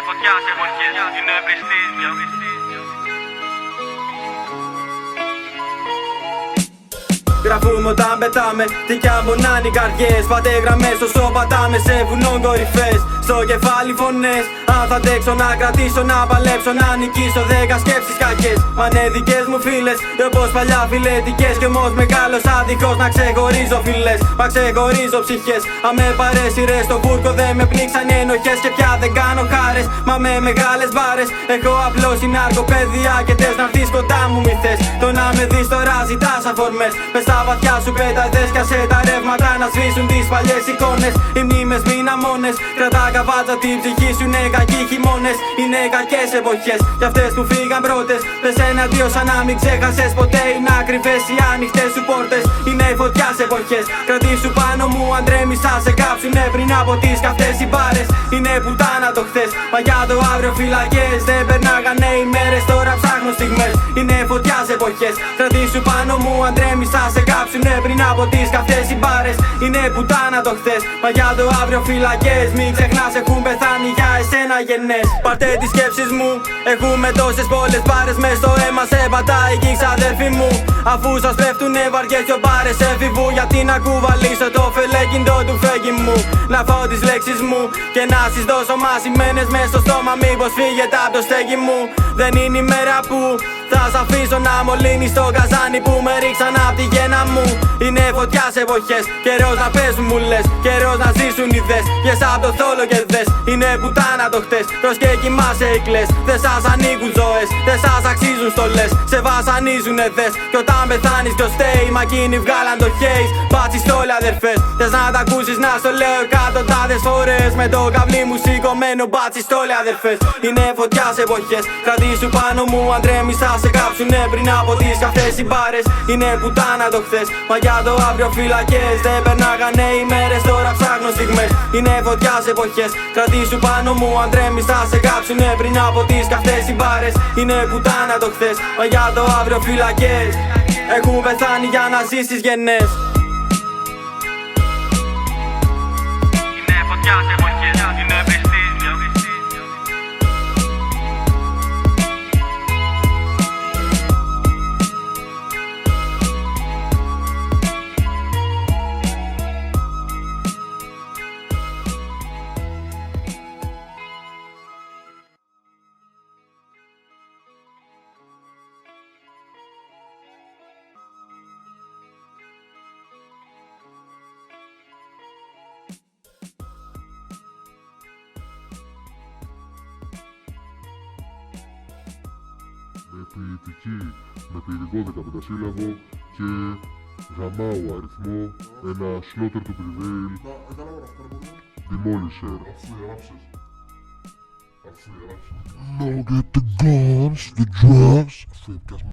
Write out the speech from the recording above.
φωτιά σε εποχές, είναι εμπριστής. Γραφούμε όταν πετάμε, τι κι αν πονάνε οι καρδιές. Πάτε γραμμές όσο πατάμε σε βουνό κορυφές. Στο κεφάλι φωνές, αν θα αντέξω να κρατήσω, να παλέψω, να νικήσω. 10 σκέψεις κακές, μα ναι δικές μου φίλες. Όπως παλιά φιλετικές κι όμως μεγάλωσα δίχως να ξεχωρίζω φίλες. Μα ξεχωρίζω ψυχές, αν με παρέσυρες στο βούρκο δεν με πνίξαν οι ενοχές. Και πια δεν κάνω χάρες, μα με μεγάλες μπάρες. Έχω απλώσει ναρκοπαίδια και θες να έρθεις κοντά μου μη θες. Το να με δεις τώρα ζητάς αφορμές. Μες στα βαθιά σου πέταδες κι άσε τα ρεύματα να σβήσουν τις παλιές εικόνες. Οι μνήμες μήνα μόνες, κρατά καβάτσα την ψυχή σου, είναι κακοί χειμώνες. Είναι κακές εποχές κι αυτές που φύγαν πρώτες. Πες ένα δύο σαν να μην ξέχασες ποτέ. Είναι ακριβές οι άνοιχτες σου πόρτες. Είναι φωτιά σε εποχές. Κρατήσου πάνω μου αν τρέμεις θα σε κάψουνε πριν από τις καυτές οι μπάρες. Είναι πουτάνα το χθες, μα για το αύριο φυλακές. Δεν περνάγανε οι μέρες, τώρα ψάχνω στιγμές. Είναι φωτιά σε εποχές. Κρατήσου πάνω μου αν τρέμεις θα σε κάψουνε πριν από τις καυτές οι μπάρες. Είναι πουτάνα το χθες, μα για το αύριο φυλακές. Μην ξεχνάς έχουν πεθάνει για εσένα γεννές. Πάρτε τις σκέψεις μου, έχουμε τόσες πολλές μπάρες. Μες στο αίμα σε πατάει κι η ξαδέρφη μου. Αφού σας πέφτουνε βαριές δυο μπάρες εφηβού. Γιατί να κουβαλήσω το φελέκιντο του φέγγι μου. Να φάω τις λέξεις μου και να στις δώσω μασημένες μες στο στόμα. Μήπως φύγετε από το στέγη μου. Δεν είναι η μέρα που θα σ' αφήσω να μολύνεις το καζάνι που με ρίξαν απ' τη γέννα μου. Είναι φωτιά σε εποχές, καιρός να παίζουν μου λες. Καιρός να ζήσουν οι δες, πιες απ' το θόλο και δες. Είναι πουτάνα το χτες, προς και κοιμάσαι οι κλαις. Δεν σας ανήκουν ζωές, δεν σας αξίζουν στολές. Σε βασανίζουνε δες, κι όταν πεθάνεις ποιος στέει. Μα εκείνοι βγάλαν το χέις, μπάτσι στόλοι αδερφές. Θες να τα ακούσεις να στο λέω εκατοντάδες φορές. Με το καβλί μου σηκωμένο μπάτσι στόλοι αδερφές. Είναι φωτιά σε εποχές, κρατήσου πάνω μου αν τρέμεις θα σε κάψουνε πριν από τις καυτές οι μπάρες. Είναι πουτάνα το χθες, μα για το αύριο φυλακές. Δεν περνάγανε οι μέρες, τώρα ψάχνω στιγμές. Είναι φωτιά σε εποχές, κρατήσου πάνω μου αν τρέμεις θα σε κάψουνε πριν από τις καυτές οι μπάρες. Είναι πουτάνα το χθες, μα για το αύριο φυλακές. Έχουν πεθάνει για να ζήσεις γεννές. Είναι φωτιά σε εποχές, είναι εμπριστής. Με ποιητική, με ποιητικό 15σύλλαβο και γαμάου αριθμό, ένα slaughter to prevail, demolisher. Now get the guns, the drugs,